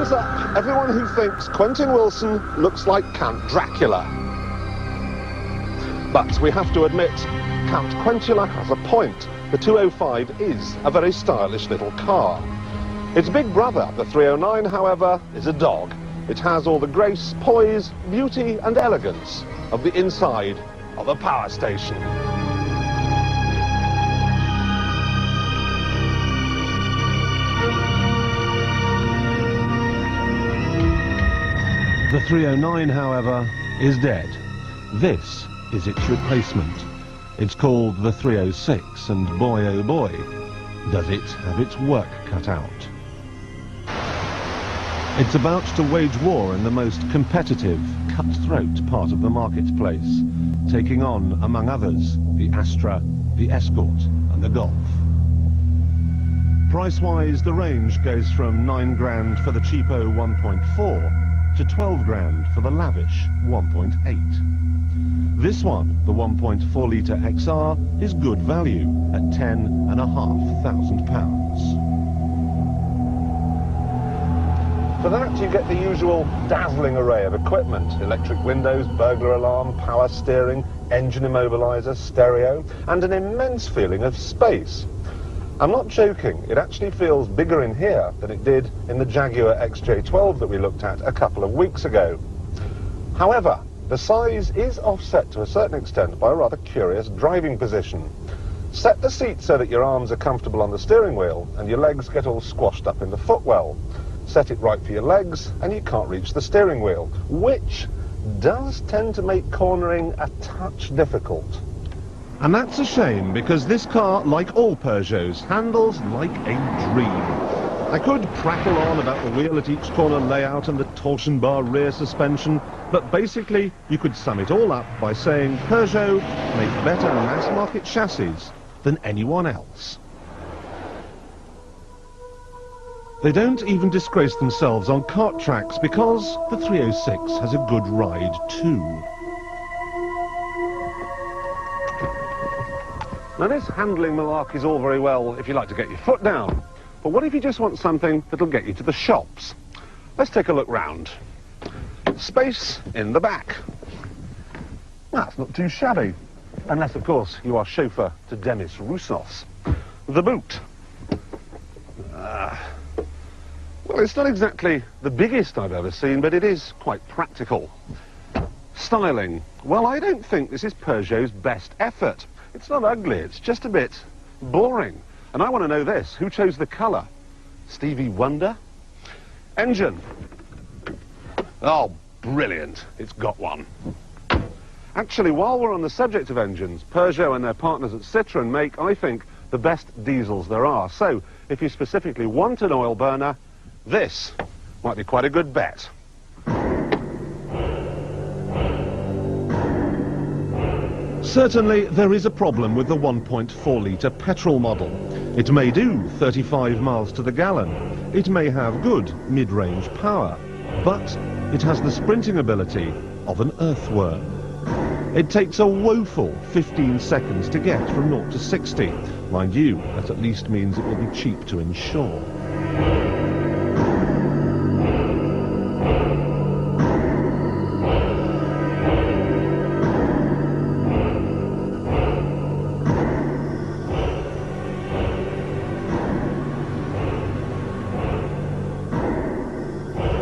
Hands up, everyone who thinks Quentin Wilson looks like Count Dracula. But we have to admit, Count Quentula has a point. The 205 is a very stylish little car. Its big brother, the 309, however, is a dog. It has all the grace, poise, beauty and elegance of the inside of a power station. The 309, however, is dead. This is its replacement. It's called the 306, and boy oh boy, does it have its work cut out. It's about to wage war in the most competitive, cutthroat part of the marketplace, taking on, among others, the Astra, the Escort and the Golf. Price-wise, the range goes from 9 grand for the cheapo 1.4 to 12 grand for the lavish 1.8. This one, the 1.4-litre XR, is good value at £10,500. For that, you get the usual dazzling array of equipment: electric windows, burglar alarm, power steering, engine immobiliser, stereo, and an immense feeling of space. I'm not joking, it actually feels bigger in here than it did in the Jaguar XJ12 that we looked at a couple of weeks ago. However, the size is offset to a certain extent by a rather curious driving position. Set the seat so that your arms are comfortable on the steering wheel and your legs get all squashed up in the footwell. Set it right for your legs and you can't reach the steering wheel, which does tend to make cornering a touch difficult. And that's a shame, because this car, like all Peugeots, handles like a dream. I could prattle on about the wheel at each corner layout and the torsion bar rear suspension, but basically you could sum it all up by saying Peugeot make better mass-market chassis than anyone else. They don't even disgrace themselves on kart tracks, because the 306 has a good ride too. Now, this handling malarkey is all very well if you like to get your foot down, but what if you just want something that'll get you to the shops? Let's take a look round. Space in the back. That's not too shabby, unless, of course, you are chauffeur to Demis Roussos. The boot. Well, it's not exactly the biggest I've ever seen, but it is quite practical. Styling. Well, I don't think this is Peugeot's best effort. It's not ugly, it's just a bit boring. And I want to know this: who chose the colour? Stevie Wonder? Engine. Oh, brilliant. It's got one. Actually, while we're on the subject of engines, Peugeot and their partners at Citroën make, I think, the best diesels there are. So, if you specifically want an oil burner, this might be quite a good bet. Certainly, there is a problem with the 1.4-litre petrol model. It may do 35 miles to the gallon. It may have good mid-range power, but it has the sprinting ability of an earthworm. It takes a woeful 15 seconds to get from 0 to 60. Mind you, that at least means it will be cheap to insure.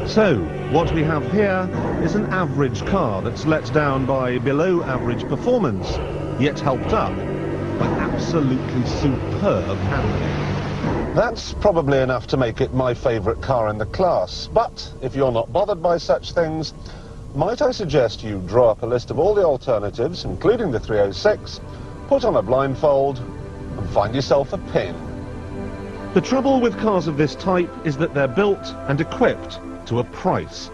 So, what we have here is an average car that's let down by below average performance, yet helped up by absolutely superb handling. That's probably enough to make it my favourite car in the class, but if you're not bothered by such things, might I suggest you draw up a list of all the alternatives, including the 306, put on a blindfold and find yourself a pin. The trouble with cars of this type is that they're built and equipped to a price.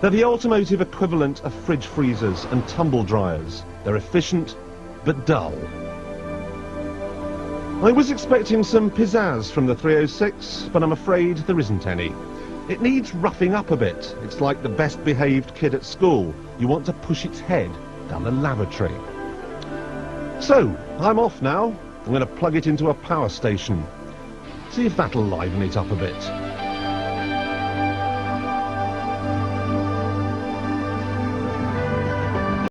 They're the automotive equivalent of fridge freezers and tumble dryers. They're efficient, but dull. I was expecting some pizzazz from the 306, but I'm afraid there isn't any. It needs roughing up a bit. It's like the best behaved kid at school. You want to push its head down the lavatory. So, I'm off now. I'm going to plug it into a power station. See if that'll liven it up a bit.